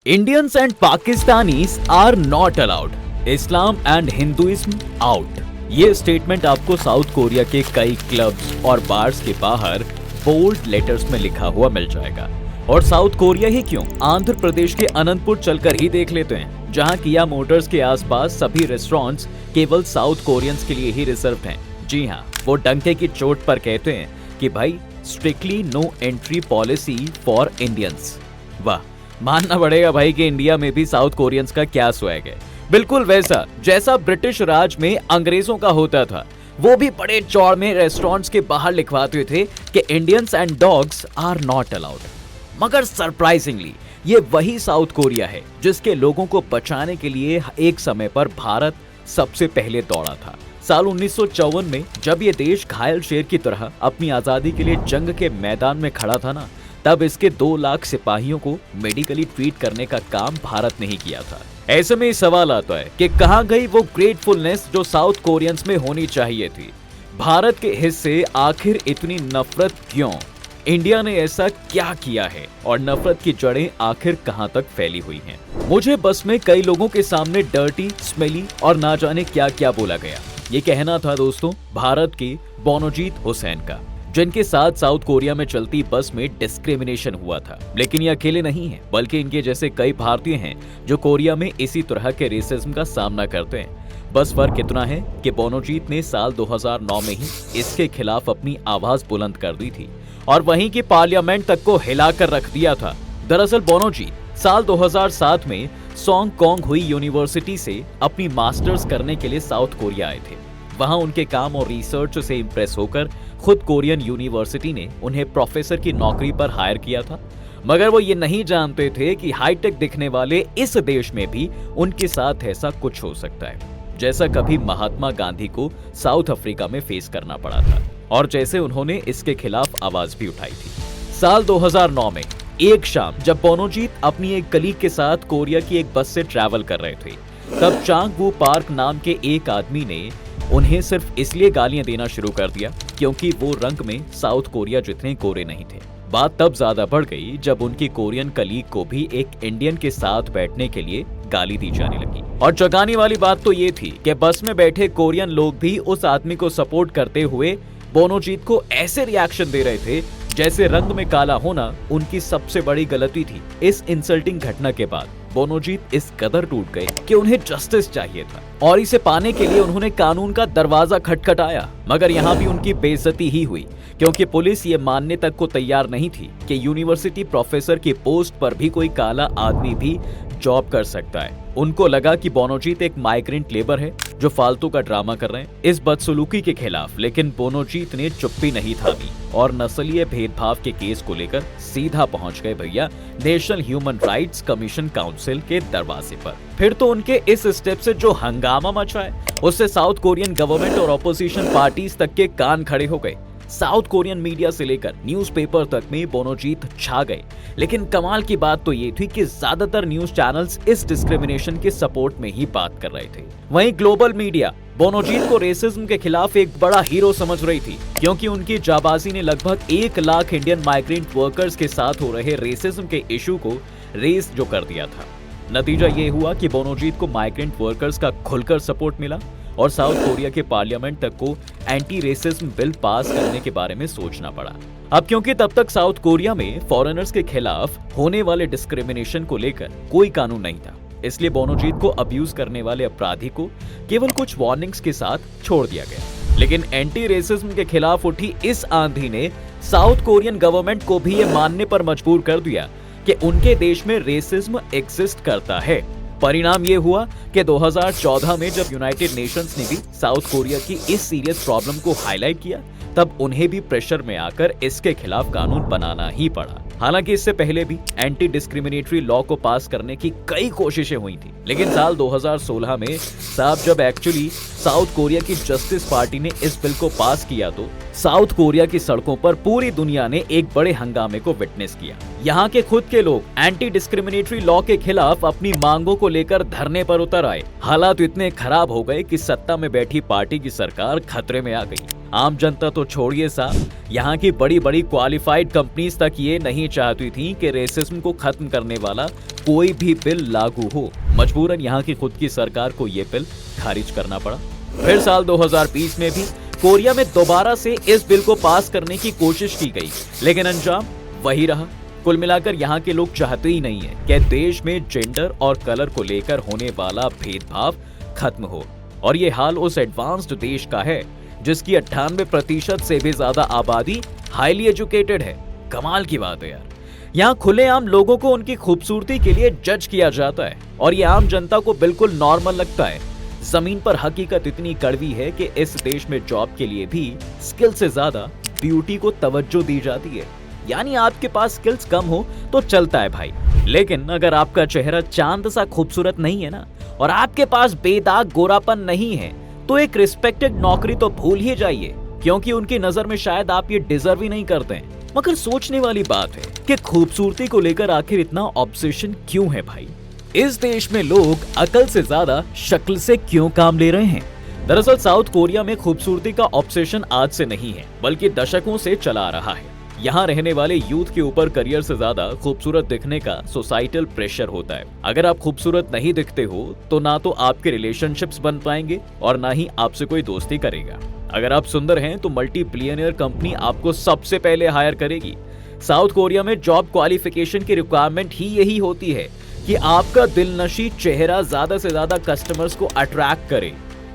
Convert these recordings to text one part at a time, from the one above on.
Indians and Pakistanis are not allowed. Islam and Hinduism out. ये statement आपको south Korea के कई clubs और बार्स के बाहर बोल्ड लेटर्स में लिखा हुआ मिल जाएगा। और साउथ कोरिया ही क्यों, आंध्र प्रदेश के अनंतपुर चलकर ही देख लेते हैं, जहां किया मोटर्स के आसपास सभी रेस्टोरेंट्स केवल साउथ कोरियंस के लिए ही रिजर्व हैं। जी हाँ, वो डंके की चोट पर कहते हैं कि भाई strictly no entry policy for Indians. वाह, मानना पड़ेगा भाई कि इंडिया में भी साउथ कोरियंस का क्या स्वैग है, बिल्कुल वैसा जैसा ब्रिटिश राज में अंग्रेजों का होता था। वो भी बड़े चौड़ में रेस्टोरेंट्स के बाहर लिखवाते थे कि Indians and dogs are not allowed. मगर सरप्राइजिंगली ये वही साउथ कोरिया है जिसके लोगों को बचाने के लिए एक समय पर भारत सबसे पहले दौड़ा था। साल 1954 में जब ये देश घायल शेर की तरह अपनी आजादी के लिए जंग के मैदान में खड़ा था ना, तब इसके 2 लाख सिपाहियों को मेडिकली ट्रीट करने का काम भारत ने ही किया था। ऐसे में सवाल आता है कि कहां गई वो ग्रेटफुलनेस जो साउथ कोरियंस में होनी चाहिए थी। भारत के हिस्से आखिर इतनी नफरत क्यों? इंडिया ने ऐसा क्या किया है और नफरत की जड़ें आखिर कहां तक फैली हुई हैं? मुझे बस में कई लोगों के सामने डर्टी, स्मेली और ना जाने क्या क्या बोला गया। ये कहना था दोस्तों भारत के बोनोजीत हुसैन का, जिनके साथ साउथ कोरिया में चलती बस में डिस्क्रिमिनेशन हुआ था। लेकिन ये अकेले नहीं हैं, बल्कि इनके जैसे कई भारतीय हैं जो कोरिया में इसी तरह के रेसिज्म का सामना करते हैं। बस फर्क इतना है कि बोनोजीत ने साल 2009 में ही इसके खिलाफ अपनी आवाज बुलंद कर दी थी और वहीं की पार्लियामेंट तक को हिलाकर रख दिया था। दरअसल बोनोजीत साल 2007 में सोंग कोंग हुई यूनिवर्सिटी से अपनी मास्टर्स करने के लिए साउथ कोरिया आए थे। वहां उनके काम और रिसर्च से इंप्रेस होकर खुद कोरियन यूनिवर्सिटी ने उन्हें प्रोफेसर की नौकरी पर हायर किया था। मगर वो ये नहीं जानते थे कि हाईटेक दिखने वाले इस देश में भी उनके साथ ऐसा कुछ हो सकता है, जैसा कभी महात्मा गांधी को साउथ अफ्रीका में फेस करना पड़ा था और जैसे उन्होंने इसके खिलाफ आवाज भी उठाई थी। साल 2009 में एक शाम जब बोनोजीत अपनी एक कलीग के साथ कोरिया की एक बस से ट्रैवल कर रहे थे, तब चांग वू पार्क नाम के एक आदमी ने उन्हें सिर्फ इसलिए गालियां देना शुरू कर दिया क्योंकि वो रंग में साउथ कोरिया जितने गोरे नहीं थे। बात तब ज्यादा बढ़ गई जब उनकी कोरियन कलीग को भी एक इंडियन के साथ बैठने के लिए गाली दी जाने लगी। और चौंकाने वाली बात तो ये थी कि बस में बैठे कोरियन लोग भी उस आदमी को सपोर्ट करते हुए बोनोजीत को ऐसे रिएक्शन दे रहे थे जैसे रंग में काला होना उनकी सबसे बड़ी गलती थी। इस इंसल्टिंग घटना के बाद बोनोजीत इस कदर टूट गए कि उन्हें जस्टिस चाहिए था और इसे पाने के लिए उन्होंने कानून का दरवाजा खटखटाया। मगर यहाँ भी उनकी बेइज्जती ही हुई क्योंकि पुलिस ये मानने तक को तैयार नहीं थी कि यूनिवर्सिटी प्रोफेसर की पोस्ट पर भी कोई काला आदमी भी जॉब कर सकता है। उनको लगा कि बोनोजीत एक माइग्रेंट लेबर है जो फालतू का ड्रामा कर रहे हैं इस बदसलूकी के खिलाफ। लेकिन बोनोजीत ने चुप्पी नहीं थामी और नस्लीय भेदभाव के केस को लेकर सीधा पहुंच गए भैया national human rights commission council के दरवाजे पर। फिर तो उनके इस स्टेप से जो हंगामा मचा है उससे साउथ कोरियन गवर्नमेंट और ऑपोजिशन पार्टीज तक के कान खड़े हो गए। साउथ कोरियन मीडिया से लेकर न्यूज़पेपर तक में बोनोजीत छा गए। लेकिन कमाल की बात तो ये थी कि ज्यादातर न्यूज चैनल्स इस डिस्क्रिमिनेशन के सपोर्ट में ही बात कर रहे थे। वहीं ग्लोबल मीडिया बोनोजीत को रेसिज्म के खिलाफ एक बड़ा हीरो समझ रही थी क्योंकि उनकी जाबाजी ने लगभग 1 लाख इंडियन माइग्रेंट वर्कर्स के साथ हो रहे रेसिज्म के इशू को रेस जो कर दिया था। नतीजा ये हुआ कि बोनोजीत को माइग्रेंट वर्कर्स का खुलकर सपोर्ट मिला और साउथ कोरिया के पार्लियामेंट तक को एंटी रेसिज्म बिल पास करने के बारे में सोचना पड़ा। अब क्योंकि तब तक साउथ कोरिया में फॉरेनर्स के खिलाफ होने वाले डिस्क्रिमिनेशन को लेकर कोई कानून नहीं था, इसलिए बोनोजीत को अब्यूज करने वाले अपराधी को केवल कुछ वार्निंग्स के साथ छोड़ दिया गया। लेकिन एंटी रेसिज्म के खिलाफ उठी इस आंधी ने साउथ कोरियन गवर्नमेंट को भी ये मानने पर मजबूर कर दिया कि उनके देश में रेसिज्म एग्जिस्ट करता है। परिणाम ये हुआ कि 2014 में जब यूनाइटेड नेशंस ने भी साउथ कोरिया की इस सीरियस प्रॉब्लम को हाईलाइट किया, तब उन्हें भी प्रेशर में आकर इसके खिलाफ कानून बनाना ही पड़ा। हालांकि इससे पहले भी एंटी डिस्क्रिमिनेटरी लॉ को पास करने की कई कोशिशें हुई थी, लेकिन साल 2016 में साहब जब एक्चुअली साउथ कोरिया की जस्टिस पार्टी ने इस बिल को पास किया तो साउथ कोरिया की सड़कों पर पूरी दुनिया ने एक बड़े हंगामे को विटनेस किया। यहाँ के खुद के लोग एंटी डिस्क्रिमिनेटरी लॉ के खिलाफ अपनी मांगों को लेकर धरने पर उतर आए। हालात इतने खराब हो गए कि सत्ता में बैठी पार्टी की सरकार खतरे में आ गई। आम जनता तो छोड़िए साहब, यहाँ की बड़ी बड़ी क्वालिफाइड कंपनीज तक ये नहीं चाहती थी कि रेसिज्म को खत्म करने वाला कोई भी बिल लागू हो। मजबूरन यहाँ की खुद की सरकार को ये बिल खारिज करना पड़ा। फिर साल 2020 में भी कोरिया में दोबारा से इस बिल को पास करने की कोशिश की गई, लेकिन अंजाम वही रहा। कुल मिलाकर यहाँ के लोग चाहते ही नहीं है कि देश में जेंडर और कलर को लेकर होने वाला भेदभाव खत्म हो। और ये हाल उस एडवांस्ड देश का है जिसकी 98% से भी ज्यादा आबादी हाईली एजुकेटेड है। कमाल की बात है यार। यहाँ खुलेआम लोगों को उनकी खूबसूरती के लिए जज किया जाता है और ये आम जनता को बिल्कुल नॉर्मल लगता है। जमीन पर हकीकत इतनी कड़वी है कि इस देश में जॉब के लिए भी स्किल से ज्यादा ब्यूटी को तवज्जो दी जाती है। यानी आपके पास स्किल्स कम हो तो चलता है भाई, लेकिन अगर आपका चेहरा चांद सा खूबसूरत नहीं है ना, और आपके पास बेदाग गोरापन नहीं है, तो एक रिस्पेक्टेड नौकरी तो भूल ही जाइए, क्योंकि उनकी नजर में शायद आप ये डिजर्व ही नहीं करते हैं। मगर सोचने वाली बात है कि खूबसूरती को लेकर आखिर इतना ऑब्सेशन क्यों है भाई? इस देश में लोग अकल से ज्यादा शक्ल से क्यों काम ले रहे हैं? दरअसल साउथ कोरिया में खूबसूरती का ऑब्सेशन आज से नहीं है, बल्कि दशकों से चला आ रहा है। यहाँ रहने वाले यूथ के ऊपर करियर से ज्यादा खूबसूरत दिखने का सोसाइटल प्रेशर होता है। अगर आप खूबसूरत नहीं दिखते हो तो ना तो आपके रिलेशनशिप्स बन पाएंगे और ना ही आपसे कोई दोस्ती करेगा। अगर आप सुंदर हैं तो मल्टी बिलियनियर कंपनी आपको सबसे पहले हायर करेगी। साउथ कोरिया में जॉब क्वालिफिकेशन की रिक्वायरमेंट ही यही होती है कि आपका दिलनशी चेहरा ज्यादा से ज्यादा कस्टमर्स को अट्रैक्ट करे।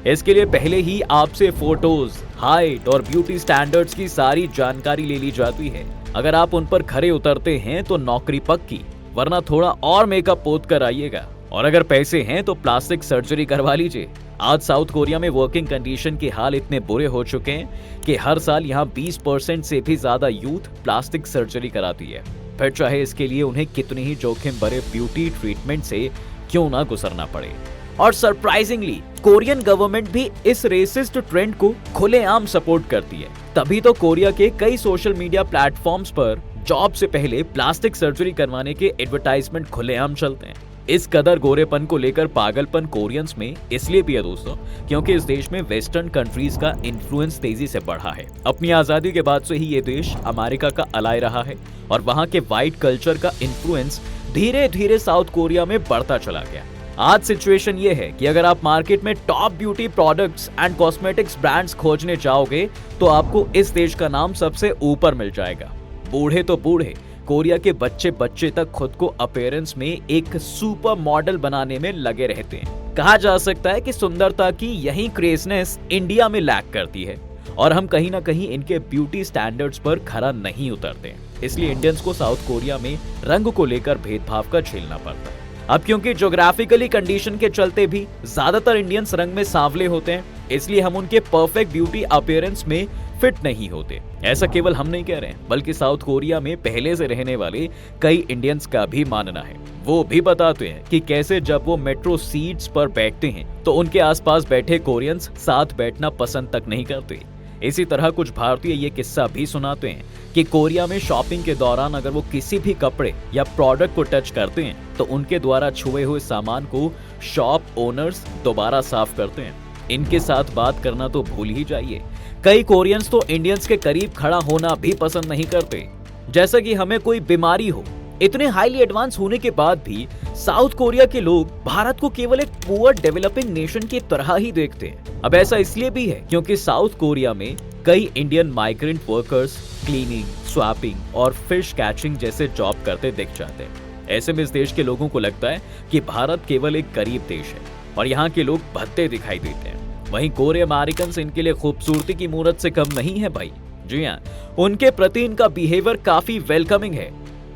इसके लिए पहले ही आपसे फोटोज, हाइट और ब्यूटी स्टैंडर्ड्स की सारी जानकारी ले ली जाती है। अगर आप उन पर खरे उतरते हैं तो नौकरी पक्की, वरना थोड़ा और मेकअप पोत कर आइएगा। और अगर पैसे हैं तो प्लास्टिक सर्जरी करवा लीजिए। आज साउथ कोरिया में वर्किंग कंडीशन के हाल इतने बुरे हो चुके हैं कि हर साल यहाँ 20% से भी ज्यादा यूथ प्लास्टिक सर्जरी कराती है, फिर चाहे इसके लिए उन्हें कितने ही जोखिम भरे ब्यूटी ट्रीटमेंट से क्यों ना गुजरना पड़े। और सरप्राइजिंगली कोरियन गवर्नमेंट भी इस रेसिस्ट ट्रेंड को खुलेआम सपोर्ट करती है। तभी तो कोरिया के कई सोशल मीडिया प्लेटफॉर्म्स पर जॉब से पहले प्लास्टिक सर्जरी करवाने के एडवर्टाइजमेंट खुलेआम चलते हैं। इस कदर गोरेपन को लेकर पागलपन कोरियंस में इसलिए भी है दोस्तों, क्योंकि इस देश में वेस्टर्न कंट्रीज का इन्फ्लुएंस तेजी से बढ़ा है। अपनी आजादी के बाद से ही ये देश अमेरिका का अलाय रहा है और वहाँ के व्हाइट कल्चर का इन्फ्लुएंस धीरे धीरे साउथ कोरिया में बढ़ता चला गया। आज सिचुएशन ये है कि अगर आप मार्केट में top beauty products and cosmetics brands खोजने जाओगे तो आपको इस देश का नाम सबसे ऊपर मिल जाएगा। बूढ़े तो बूढ़े, कोरिया के बच्चे बच्चे तक खुद को अपीयरेंस में एक सुपर मॉडल बनाने में लगे रहते हैं। कहा जा सकता है कि सुंदरता की यही क्रेजनेस इंडिया में लैक करती है और हम कहीं ना कहीं इनके ब्यूटी स्टैंडर्ड्स पर खरा नहीं उतरते। इसलिए इंडियंस को साउथ कोरिया में रंग को लेकर भेदभाव का झेलना पड़ता है। अब क्योंकि ज्योग्राफिकली कंडीशन के चलते भी ज्यादातर इंडियंस रंग में सांवले होते हैं, इसलिए हम उनके परफेक्ट ब्यूटी अपीयरेंस में फिट नहीं होते। ऐसा केवल हम नहीं कह रहे हैं, बल्कि साउथ कोरिया में पहले से रहने वाले कई इंडियंस का भी मानना है। वो भी बताते हैं कि कैसे जब वो मेट्रो सीट्स पर बैठते हैं तो उनके आसपास बैठे कोरियंस साथ बैठना पसंद तक नहीं करते। इसी तरह कुछ भारतीय ये किस्सा भी सुनाते हैं कि कोरिया में शॉपिंग के दौरान अगर वो किसी भी कपड़े या प्रोडक्ट को टच करते हैं तो उनके द्वारा छुए हुए सामान को शॉप ओनर्स दोबारा साफ करते हैं। इनके साथ बात करना तो भूल ही जाइए। कई कोरियंस तो इंडियंस के करीब खड़ा होना भी पसंद नहीं करते, जैसा कि हमें कोई बीमारी हो। इतने हाईली एडवांस होने के बाद भी साउथ कोरिया के लोग भारत को केवल एक पुअर डेवलपिंग नेशन की तरह ही देखते हैं। अब ऐसा इसलिए भी है क्योंकि साउथ कोरिया में कई Indian migrant workers cleaning, swapping और फिश कैचिंग जैसे जॉब करते दिख जाते हैं। ऐसे में इस देश के लोगों को लगता है कि भारत केवल एक गरीब देश है और यहाँ के लोग भद्दे दिखाई देते हैं। वहीं गोरे अमेरिकन इनके लिए खूबसूरती की मूरत से कम नहीं है भाई। जी हाँ, उनके प्रति इनका बिहेवियर काफी वेलकमिंग है।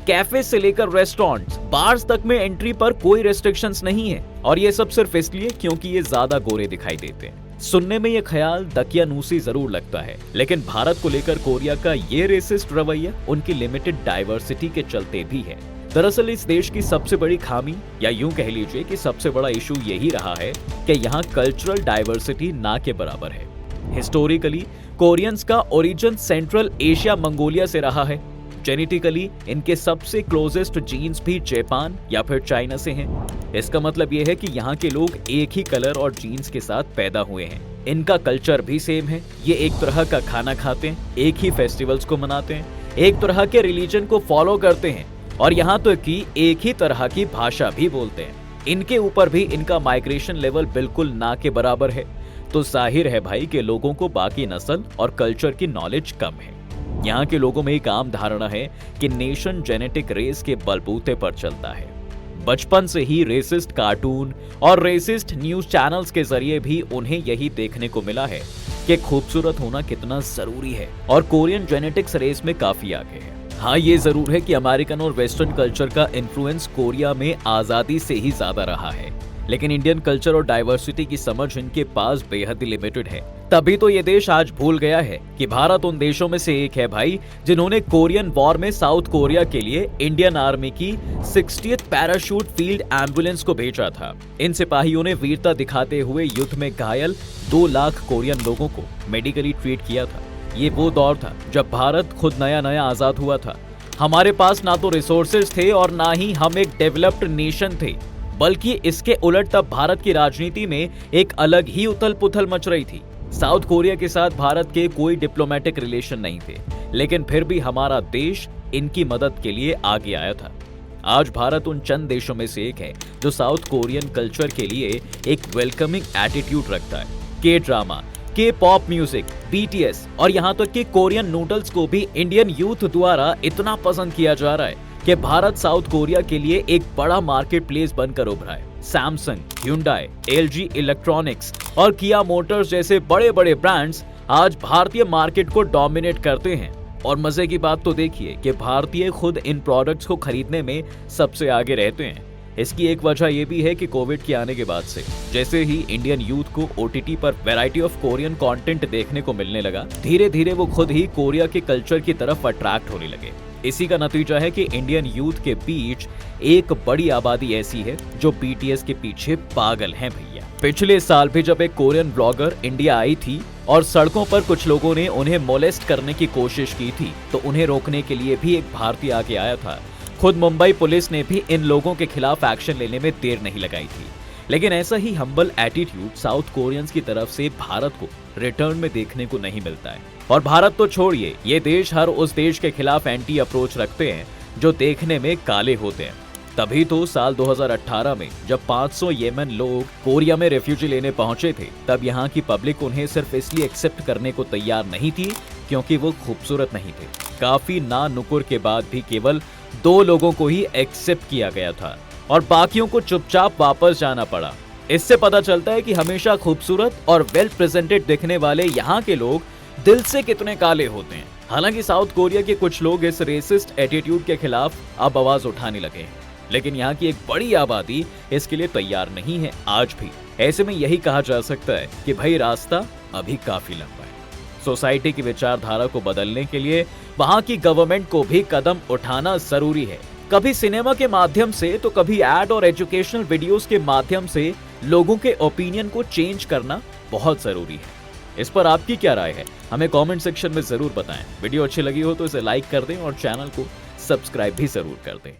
कैफे से लेकर रेस्टोरेंट्स, बार्स तक में एंट्री पर कोई रेस्ट्रिक्शंस नहीं है और ये सब सिर्फ इसलिए क्योंकि ये ज्यादा गोरे दिखाई देते हैं। सुनने में ये ख्याल दकियानूसी जरूर लगता है, लेकिन भारत को लेकर कोरिया का ये रेसिस्ट रवैया उनकी लिमिटेड डाइवर्सिटी के चलते भी है। दरअसल इस देश की सबसे बड़ी खामी, या यूं कह लीजिए कि सबसे बड़ा इशू यही रहा है कि यहाँ कल्चरल डाइवर्सिटी ना के बराबर है। हिस्टोरिकली कोरियंस का ओरिजिन सेंट्रल एशिया मंगोलिया से रहा है, जेनेटिकली इनके सबसे क्लोजेस्ट जीन्स भी जापान या फिर चाइना से हैं। इसका मतलब यह है कि यहाँ के लोग एक ही कलर और जीन्स के साथ पैदा हुए हैं। इनका कल्चर भी सेम है, ये एक तरह का खाना खाते हैं, एक ही फेस्टिवल्स को मनाते हैं, एक तरह के रिलीजन को फॉलो करते हैं और यहाँ तो कि एक ही तरह की भाषा भी बोलते हैं। इनके ऊपर भी इनका माइग्रेशन लेवल बिल्कुल ना के बराबर है, तो जाहिर है भाई कि लोगों को बाकी नस्ल और कल्चर की नॉलेज कम है। यहाँ के लोगों में एक आम धारणा है कि नेशन जेनेटिक रेस के बलबूते पर चलता है। बचपन से ही रेसिस्ट कार्टून और रेसिस्ट न्यूज चैनल्स के जरिए भी उन्हें यही देखने को मिला है कि खूबसूरत होना कितना जरूरी है और कोरियन जेनेटिक्स रेस में काफी आगे है। हाँ, ये जरूर है कि अमेरिकन और वेस्टर्न कल्चर का इन्फ्लुएंस कोरिया में आजादी से ही ज्यादा रहा है, लेकिन इंडियन कल्चर और डाइवर्सिटी की समझ इनके पास बेहद ही लिमिटेड है। तभी तो ये देश आज भूल गया है कि भारत उन देशों में से एक है भाई जिन्होंने कोरियन वॉर में साउथ कोरिया के लिए इंडियन आर्मी की 60th पैराशूट फील्ड एम्बुलेंस को भेजा था। इन सिपाहियों ने वीरता दिखाते हुए युद्ध में घायल 2 लाख कोरियन लोगों को मेडिकली ट्रीट किया था। ये वो दौर था जब भारत खुद नया नया आजाद हुआ था। हमारे पास ना तो रिसोर्सेज थे और ना ही हम एक डेवलप्ड नेशन थे, बल्कि इसके उलट तब भारत की राजनीति में एक अलग ही उथल पुथल मच रही थी। साउथ कोरिया के साथ भारत के कोई डिप्लोमेटिक रिलेशन नहीं थे, लेकिन फिर भी हमारा देश इनकी मदद के लिए आगे आया था। आज भारत उन चंद देशों में से एक है जो साउथ कोरियन कल्चर के लिए एक वेलकमिंग एटीट्यूड रखता है। के ड्रामा, के पॉप म्यूजिक, बीटीएस और यहाँ तक कि कोरियन नूडल्स को भी इंडियन यूथ द्वारा इतना पसंद किया जा रहा है कि भारत साउथ कोरिया के लिए एक बड़ा मार्केट प्लेस बनकर उभरा है। सैमसंग, ह्यूंडई, एलजी इलेक्ट्रॉनिक्स और किया मोटर्स जैसे बड़े बड़े ब्रांड्स आज भारतीय मार्केट को डोमिनेट करते हैं। और मजे की बात तो देखिए कि भारतीय खुद इन प्रोडक्ट्स को खरीदने में सबसे आगे रहते हैं। इसकी एक वजह यह भी है कि कोविड के आने के बाद से जैसे ही इंडियन यूथ को ओटीटी पर वैरायटी ऑफ कोरियन कंटेंट देखने को मिलने लगा, धीरे धीरे वो खुद ही कोरिया के कल्चर की तरफ अट्रैक्ट होने लगे। इसी का नतीजा है कि इंडियन यूथ के बीच एक बड़ी आबादी ऐसी है जो बीटीएस के पीछे पागल हैं भैया। पिछले साल भी जब एक कोरियन ब्लॉगर इंडिया आई थी और सड़कों पर कुछ लोगों ने उन्हें मोलेस्ट करने की कोशिश की थी, तो उन्हें रोकने के लिए भी एक भारतीय आगे आया था। खुद मुंबई पुलिस ने भी इन लोगों के खिलाफ एक्शन लेने में देर नहीं लगाई थी। लेकिन ऐसा ही हम्बल एटीट्यूड साउथ कोरियंस की तरफ से भारत को रिटर्न में देखने को नहीं मिलता है। और भारत तो छोड़िए, ये देश हर उस देश के खिलाफ एंटी अप्रोच रखते हैं जो देखने में काले होते हैं। तभी तो साल 2018 में जब 500 येमन लोग कोरिया में रेफ्यूजी लेने पहुंचे थे, तब यहाँ की पब्लिक उन्हें सिर्फ इसलिए एक्सेप्ट करने को तैयार नहीं थी क्योंकि वो खूबसूरत नहीं थे। काफी ना नुकुर के बाद भी केवल 2 लोगों को ही एक्सेप्ट किया गया था और बाकियों को चुपचाप वापस जाना पड़ा। इससे पता चलता है कि हमेशा खूबसूरत और वेल प्रेजेंटेड दिखने वाले यहाँ के लोग दिल से कितने काले होते हैं। हालांकि साउथ कोरिया के कुछ लोग इस रेसिस्ट एटीट्यूड के खिलाफ अब आवाज उठाने लगे हैं, लेकिन यहाँ की एक बड़ी आबादी इसके लिए तैयार नहीं है आज भी। ऐसे में यही कहा जा सकता है कि भाई रास्ता अभी काफी लंबा है। सोसाइटी की विचारधारा को बदलने के लिए वहाँ की गवर्नमेंट को भी कदम उठाना जरूरी है। कभी सिनेमा के माध्यम से तो कभी एड और एजुकेशनल वीडियोस के माध्यम से लोगों के ओपिनियन को चेंज करना बहुत जरूरी है। इस पर आपकी क्या राय है, हमें कमेंट सेक्शन में जरूर बताएं। वीडियो अच्छी लगी हो तो इसे लाइक कर दें और चैनल को सब्सक्राइब भी जरूर कर दें।